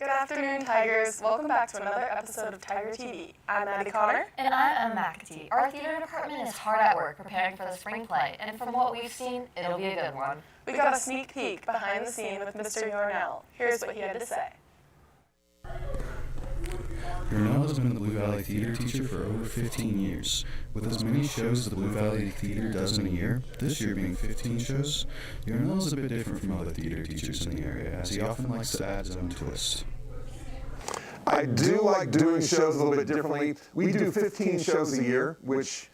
Good afternoon, Tigers. Welcome back to another episode of Tiger TV. I'm Maddie Connor. And I'm Emma McAtee. Our theater department is hard at work preparing for the spring play, and from what we've seen, it'll be a good one. We got a sneak peek behind the scene with Mr. Yarnell. Here's what he had to say. Yarnell has been the Blue Valley Theater teacher for over 15 years. With as many shows as the Blue Valley Theater does in a year, this year being 15 shows, Yarnell is a bit different from other theater teachers in the area, as he often likes to add his own twist. I do like doing shows a little bit differently. We do 15 shows a year, which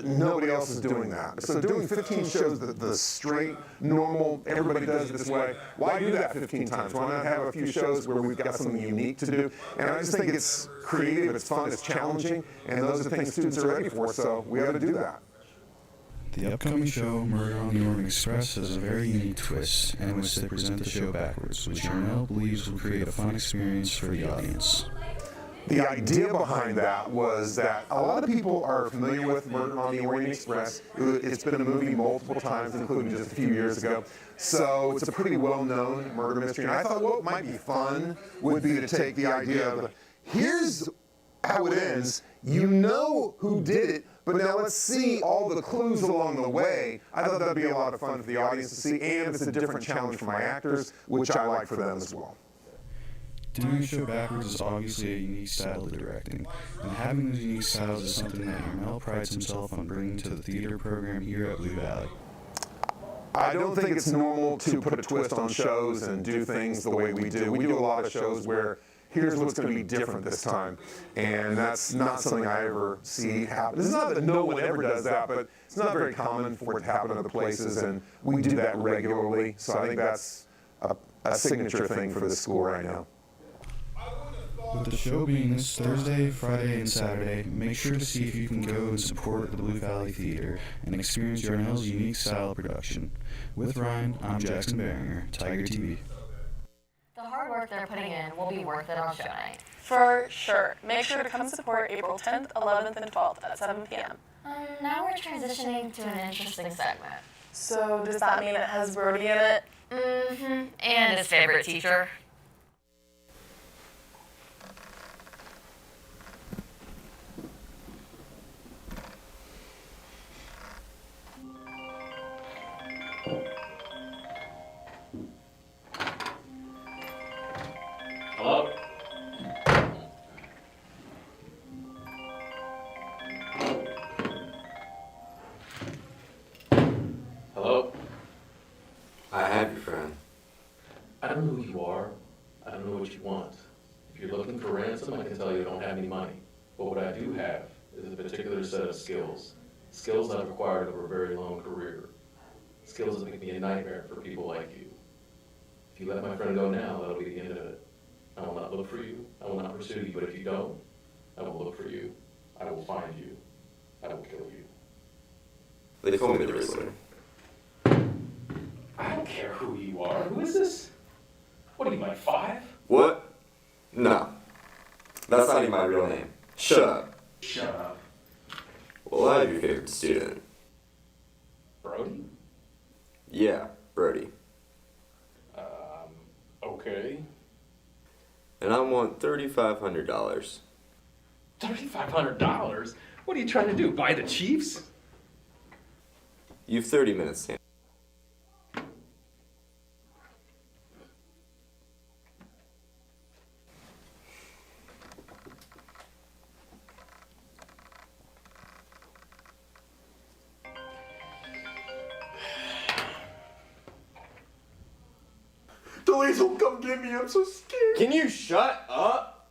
nobody else is doing that. So doing 15 shows the straight, normal, everybody does it this way, why do that 15 times? Why not have a few shows where we've got something unique to do? And I just think it's creative, it's fun, it's challenging, and those are things students are ready for, so we ought to do that. The upcoming show, Murder on the Orient Express, has a very unique twist, in which they present the show backwards, which Yarnell believes will create a fun experience for the audience. The idea behind that was that a lot of people are familiar with Murder on the Orient Express. It's been a movie multiple times, including just a few years ago. So it's a pretty well-known murder mystery. And I thought what might be fun would be to take the idea of, here's how it ends. You know who did it, but now let's see all the clues along the way. I thought that'd be a lot of fun for the audience to see, and it's a different challenge for my actors, which I like for them as well. Doing a show backwards is obviously a unique style of directing, and having those unique styles is something that Yarnell prides himself on bringing to the theater program here at Blue Valley. I don't think it's normal to put a twist on shows and do things the way we do. We do a lot of shows where here's what's going to be different this time, and that's not something I ever see happen. It's not that no one ever does that, but it's not very common for it to happen other places, and we do that regularly, so I think that's a signature thing for the school right now. With the show being this Thursday, Friday, and Saturday, make sure to see if you can go and support the Blue Valley Theater and experience Yarnell's unique style of production. With Ryan, I'm Jackson Behringer, Tiger TV. The hard work they're putting in will be worth it on show night. For sure. Make sure to come support April 10th, 11th, and 12th at 7 p.m. Now we're transitioning to an interesting segment. So does that mean it has Brody in it? Mm-hmm. And his favorite teacher. Hello? Hello? I have your friend. I don't know who you are. I don't know what you want. If you're looking for ransom, I can tell you I don't have any money. But what I do have is a particular set of skills. Skills I've acquired over a very long career. Skills that make me a nightmare for people like you. If you let my friend go now, that'll be the end of it. I will not look for you. I will not pursue you. But if you don't, I will look for you. I will find you. I will kill you. They call me the Riddler. I don't care who you are. Who is this? What are you, like 5? What? No. That's not even my real name. Shut up. Shut up. Well, I have your favorite student. Brody? Yeah, Brody. Okay. And I want $3,500. $3,500? What are you trying to do, buy the Chiefs? You've 30 minutes, Sam. Police will come get me, I'm so scared. Can you shut up?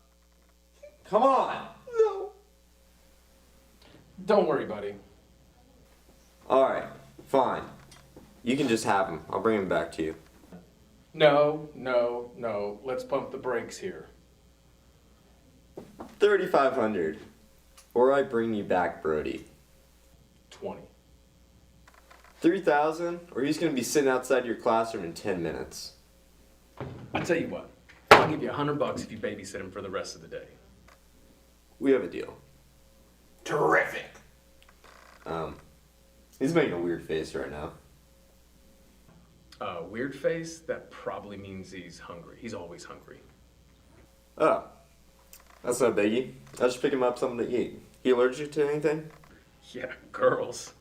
Come on. No. Don't worry, buddy. Alright, fine. You can just have him. I'll bring him back to you. No. Let's pump the brakes here. 3,500. Or I bring you back, Brody. 20. 3,000? Or he's gonna be sitting outside your classroom in 10 minutes. I'll tell you what. I'll give you $100 if you babysit him for the rest of the day. We have a deal. Terrific. He's making a weird face right now. Weird face? That probably means he's hungry. He's always hungry. Oh, that's no biggie. I'll just pick him up something to eat. He allergic to anything? Yeah, girls.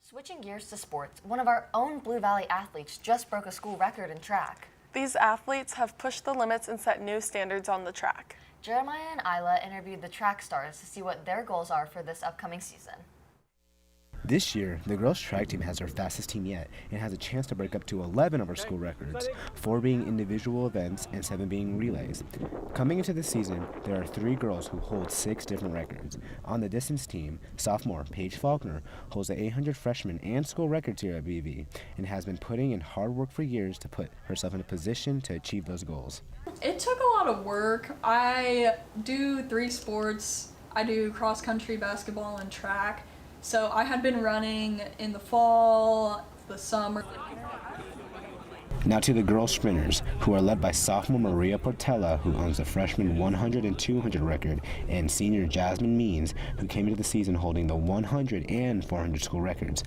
Switching gears to sports, one of our own Blue Valley athletes just broke a school record in track. These athletes have pushed the limits and set new standards on the track. Jeremiah and Isla interviewed the track stars to see what their goals are for this upcoming season. This year, the girls' track team has their fastest team yet and has a chance to break up to 11 of our school records, 4 being individual events and 7 being relays. Coming into the season, there are 3 girls who hold 6 different records. On the distance team, sophomore Paige Faulkner holds the 800 freshman and school records here at BV and has been putting in hard work for years to put herself in a position to achieve those goals. It took a lot of work. I do 3 sports. I do cross country, basketball, and track. So I had been running in the fall, the summer. Now to the girls sprinters, who are led by sophomore Maria Portela, who owns the freshman 100 and 200 record, and senior Jasmine Means, who came into the season holding the 100 and 400 school records.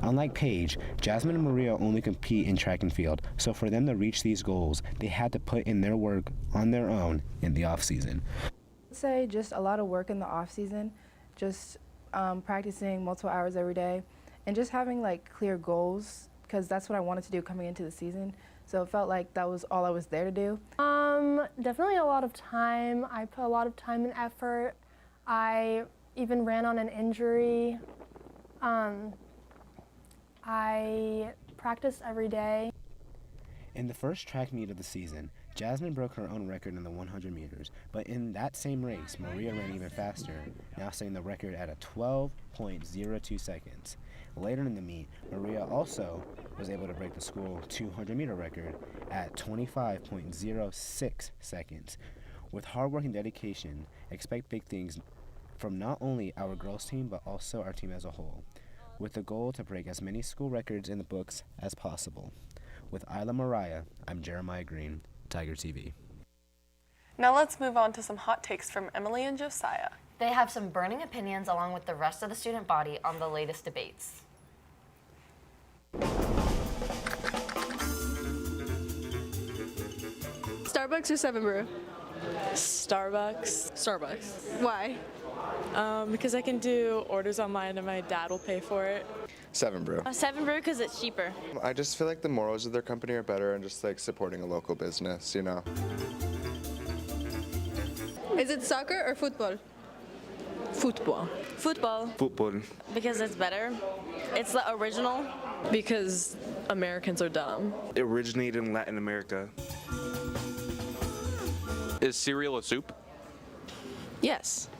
Unlike Paige, Jasmine and Maria only compete in track and field, so for them to reach these goals, they had to put in their work on their own in the off-season. I'd say just a lot of work in the off-season, just practicing multiple hours every day, and just having like clear goals, because that's what I wanted to do coming into the season. So it felt like that was all I was there to do. Definitely a lot of time. I put a lot of time and effort. I even ran on an injury. I practiced every day. In the first track meet of the season, Jasmine broke her own record in the 100 meters, but in that same race, Maria ran even faster, now setting the record at a 12.02 seconds. Later in the meet, Maria also was able to break the school 200-meter record at 25.06 seconds. With hard work and dedication, expect big things from not only our girls team, but also our team as a whole, with the goal to break as many school records in the books as possible. With Isla Mariah, I'm Jeremiah Green, Tiger TV. Now let's move on to some hot takes from Emily and Josiah. They have some burning opinions along with the rest of the student body on the latest debates. Starbucks or 7 Brew? Starbucks. Starbucks. Why? Because I can do orders online and my dad will pay for it. 7 Brew. 7 Brew because it's cheaper. I just feel like the morals of their company are better and just like supporting a local business, you know. Is it soccer or football? Football. Football. Football. Because it's better. It's the original. Because Americans are dumb. It originated in Latin America. Is cereal a soup? Yes.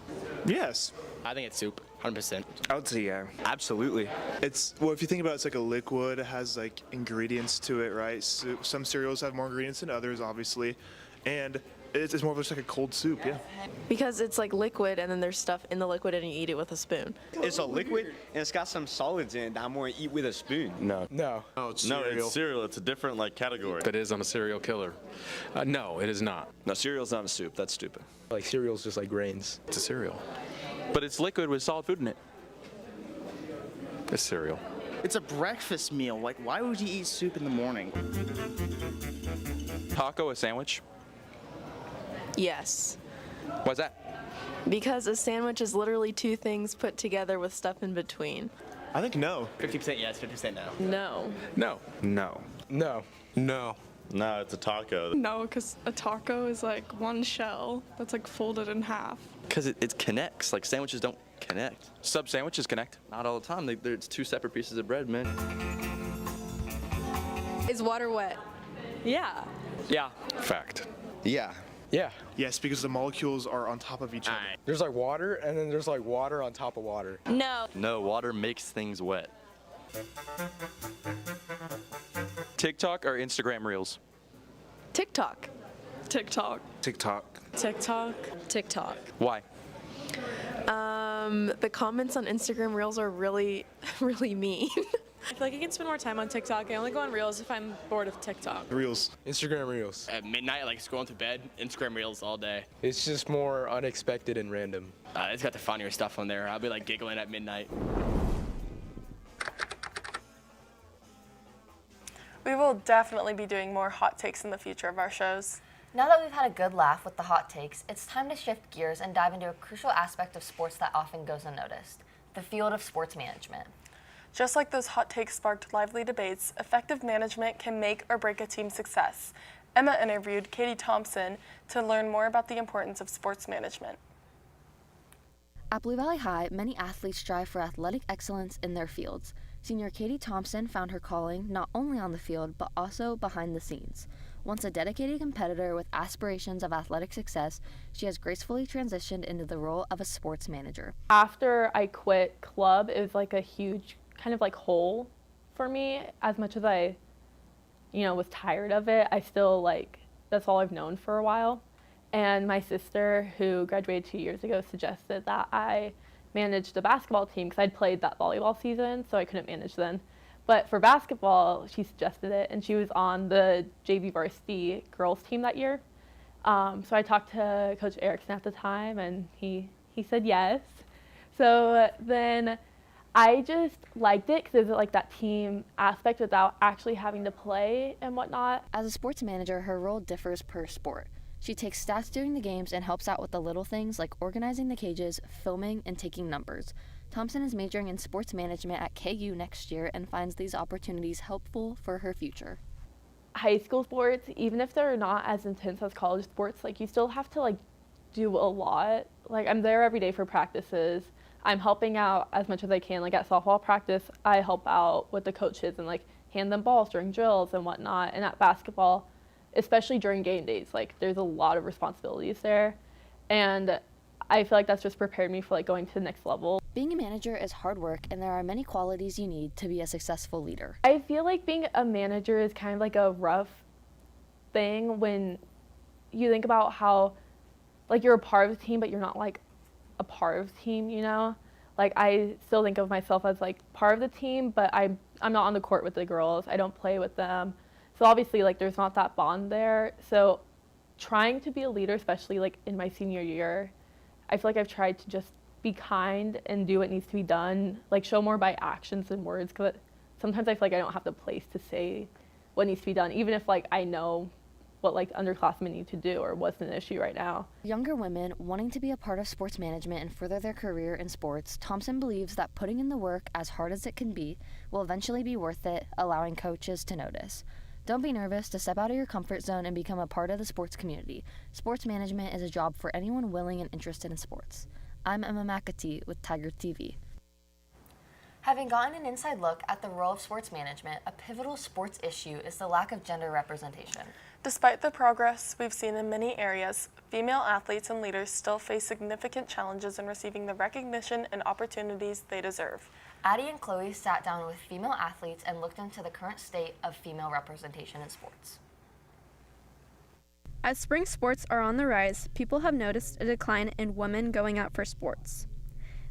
Yes. I think it's soup, 100%. I would say yeah. Absolutely. It's, well, if you think about it, it's like a liquid. It has like ingredients to it, right? So some cereals have more ingredients than others, obviously. And it's more of just like a cold soup, yeah. Because it's like liquid and then there's stuff in the liquid and you eat it with a spoon. It's a liquid and it's got some solids in it that I'm going to eat with a spoon. No. No, it's cereal. It's a different like category. It is, I'm a serial killer. No, it is not. No, cereal's not a soup. That's stupid. Like cereal's just like grains. It's a cereal. But it's liquid with solid food in it. It's cereal. It's a breakfast meal. Like, why would you eat soup in the morning? Taco, a sandwich? Yes. Why's that? Because a sandwich is literally 2 things put together with stuff in between. I think no. 50% yes, 50% no. No. No. No. No. No. No, it's a taco. No, because a taco is like one shell that's like folded in half. Because it connects. Like sandwiches don't connect. Sub sandwiches connect. Not all the time. It's 2 separate pieces of bread, man. Is water wet? Yeah. Yeah. Fact. Yeah. Yeah. Yes, because the molecules are on top of each other. There's like water and then there's like water on top of water. No. No, water makes things wet. TikTok or Instagram Reels? TikTok. TikTok. TikTok. TikTok. TikTok. Why? The comments on Instagram Reels are really, really mean. I feel like I can spend more time on TikTok. I only go on Reels if I'm bored of TikTok. Reels. Instagram Reels. At midnight, like scrolling to bed, Instagram Reels all day. It's just more unexpected and random. It's got the funnier stuff on there. I'll be like giggling at midnight. We will definitely be doing more hot takes in the future of our shows. Now that we've had a good laugh with the hot takes, it's time to shift gears and dive into a crucial aspect of sports that often goes unnoticed, the field of sports management. Just like those hot takes sparked lively debates, effective management can make or break a team's success. Emma interviewed Katie Thompson to learn more about the importance of sports management. At Blue Valley High, many athletes strive for athletic excellence in their fields. Senior Katie Thompson found her calling not only on the field, but also behind the scenes. Once a dedicated competitor with aspirations of athletic success, she has gracefully transitioned into the role of a sports manager. After I quit club, it was like a huge kind of like hole for me. As much as I, was tired of it, I still that's all I've known for a while. And my sister, who graduated 2 years ago, suggested that I manage the basketball team because I'd played that volleyball season, so I couldn't manage then. But for basketball, she suggested it, and she was on the JV varsity girls team that year. So I talked to Coach Erickson at the time, and he said yes. So then I just liked it because it was like that team aspect without actually having to play and whatnot. As a sports manager, her role differs per sport. She takes stats during the games and helps out with the little things like organizing the cages, filming, and taking numbers. Thompson is majoring in sports management at KU next year and finds these opportunities helpful for her future. High school sports, even if they're not as intense as college sports, you still have to do a lot. I'm there every day for practices. I'm helping out as much as I can. At softball practice, I help out with the coaches and hand them balls during drills and whatnot. And at basketball, especially during game days, there's a lot of responsibilities there. And I feel like that's just prepared me for going to the next level. Being a manager is hard work, and there are many qualities you need to be a successful leader. I feel like being a manager is kind of a rough thing when you think about how you're a part of the team, but you're not a part of the team, I still think of myself as part of the team, but I'm not on the court with the girls. I don't play with them. So obviously there's not that bond there. So trying to be a leader, especially in my senior year, I feel like I've tried to just be kind and do what needs to be done, show more by actions than words, because sometimes I feel like I don't have the place to say what needs to be done, even if I know what underclassmen need to do or what's an issue right now. Younger women wanting to be a part of sports management and further their career in sports, Thompson believes that putting in the work, as hard as it can be, will eventually be worth it, allowing coaches to notice. Don't be nervous to step out of your comfort zone and become a part of the sports community. Sports management is a job for anyone willing and interested in sports. I'm Emma McAtee with Tiger TV. Having gotten an inside look at the role of sports management, a pivotal sports issue is the lack of gender representation. Despite the progress we've seen in many areas, female athletes and leaders still face significant challenges in receiving the recognition and opportunities they deserve. Addie and Chloe sat down with female athletes and looked into the current state of female representation in sports. As spring sports are on the rise, people have noticed a decline in women going out for sports.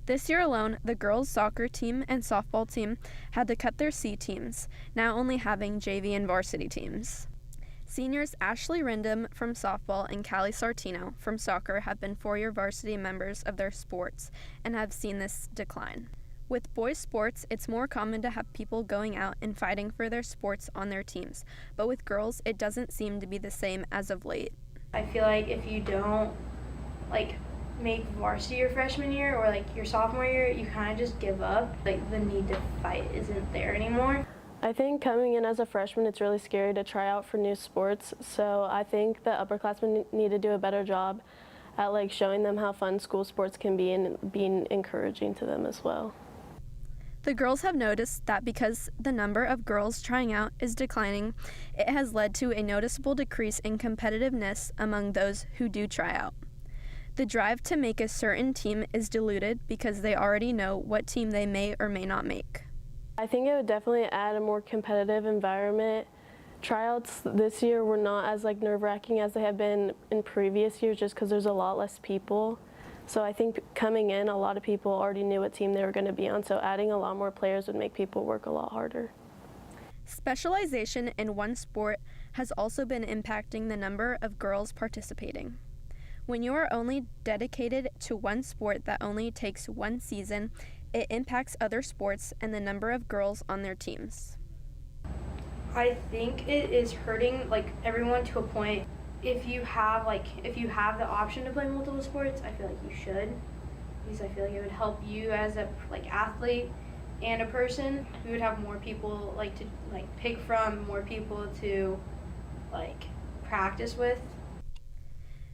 This year alone, the girls' soccer team and softball team had to cut their C teams, now only having JV and varsity teams. Seniors Ashley Rindham from softball and Callie Sartino from soccer have been four-year varsity members of their sports and have seen this decline. With boys' sports, it's more common to have people going out and fighting for their sports on their teams, but with girls, it doesn't seem to be the same as of late. I feel like if you don't, make varsity your freshman year or, your sophomore year, you kind of just give up. The need to fight isn't there anymore. I think coming in as a freshman, it's really scary to try out for new sports, so I think that upperclassmen need to do a better job at, showing them how fun school sports can be and being encouraging to them as well. The girls have noticed that because the number of girls trying out is declining, it has led to a noticeable decrease in competitiveness among those who do try out. The drive to make a certain team is diluted because they already know what team they may or may not make. I think it would definitely add a more competitive environment. Tryouts this year were not as nerve-wracking as they have been in previous years just because there's a lot less people. So I think coming in, a lot of people already knew what team they were going to be on, so adding a lot more players would make people work a lot harder. Specialization in one sport has also been impacting the number of girls participating. When you are only dedicated to one sport that only takes one season, it impacts other sports and the number of girls on their teams. I think it is hurting like everyone to a point. If you have the option to play multiple sports, I feel like you should, because I feel like it would help you as a athlete and a person. We would have more people to pick from, more people to practice with.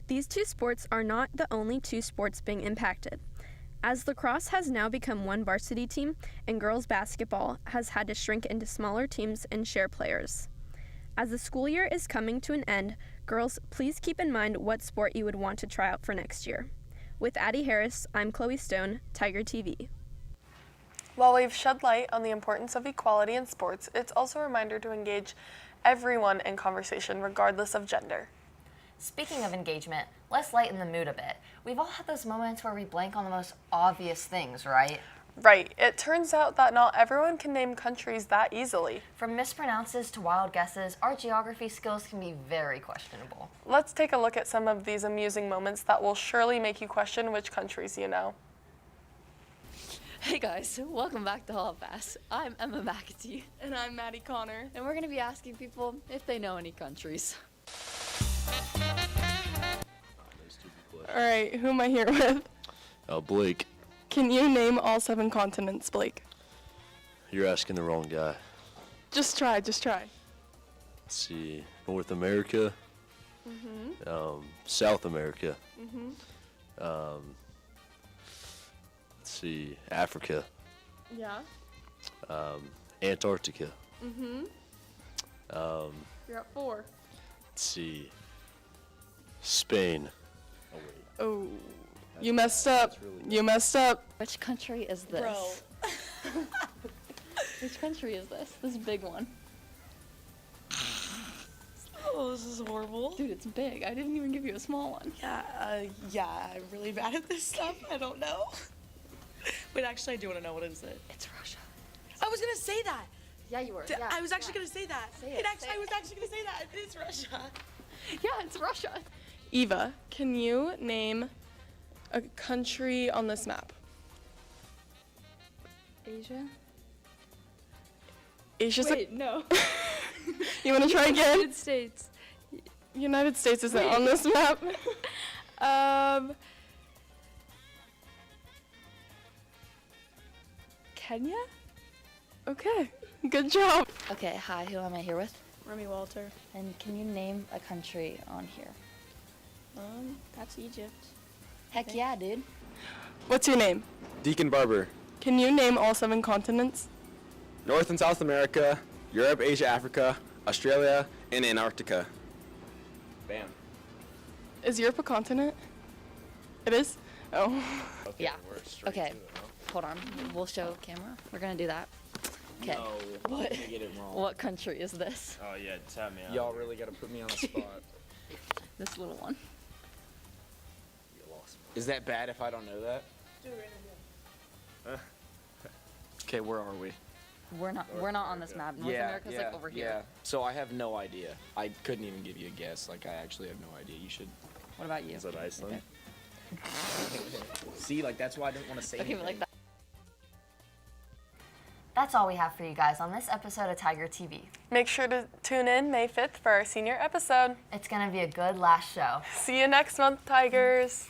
These two sports are not the only two sports being impacted, as lacrosse has now become one varsity team and girls basketball has had to shrink into smaller teams and share players. As the school year is coming to an end, girls, please keep in mind what sport you would want to try out for next year. With Addie Harris, I'm Chloe Stone, Tiger TV. While we've shed light on the importance of equality in sports, it's also a reminder to engage everyone in conversation regardless of gender. Speaking of engagement, let's lighten the mood a bit. We've all had those moments where we blank on the most obvious things, right? Right. It turns out that not everyone can name countries that easily. From mispronounces to wild guesses, our geography skills can be very questionable. Let's take a look at some of these amusing moments that will surely make you question which countries you know. Hey guys, welcome back to Hall Pass. I'm Emma McAtee. And I'm Maddie Connor. And we're going to be asking people if they know any countries. All right, who am I here with? Blake. Can you name all 7 continents, Blake? You're asking the wrong guy. Just try. Let's see. North America. South America. Let's see. Africa. Yeah. Antarctica. You're at 4. Let's see. Spain. Oh, you messed up. You messed up. Which country is this? Bro. Which country is this? This big one. Oh, this is horrible. Dude, it's big. I didn't even give you a small one. Yeah, I'm really bad at this stuff. I don't know. Wait, actually, I do want to know. What is it? It's Russia. I was gonna say that. Yeah, you were. I was actually gonna say that. Say it. I was actually gonna say that. It's Russia. Yeah, it's Russia. Eva, can you name a country on this map? Asia? Asia's Wait, no. You want to try again? United States. United States isn't on this map. Kenya? Okay, good job. Okay, hi, who am I here with? Remy Walter. And can you name a country on here? That's Egypt. Heck yeah, dude. What's your name? Deacon Barber. Can you name all 7 continents? North and South America, Europe, Asia, Africa, Australia, and Antarctica. Bam. Is Europe a continent? It is? Oh. Yeah. Okay, hold on. We'll show camera. We're gonna do that. Okay. No, What? you get it wrong. What country is this? Oh yeah, tap me out. Y'all really gotta put me on the spot. This little one. Is that bad if I don't know that? Okay, where are we? We're not on this map. North America's like over here. Yeah. So I have no idea. I couldn't even give you a guess. Like I actually have no idea. You should. What about you? Is that Iceland? See, like that's why I didn't want to say Okay, anything. like that. That's all we have for you guys on this episode of Tiger TV. Make sure to tune in May 5th for our senior episode. It's gonna be a good last show. See you next month, Tigers.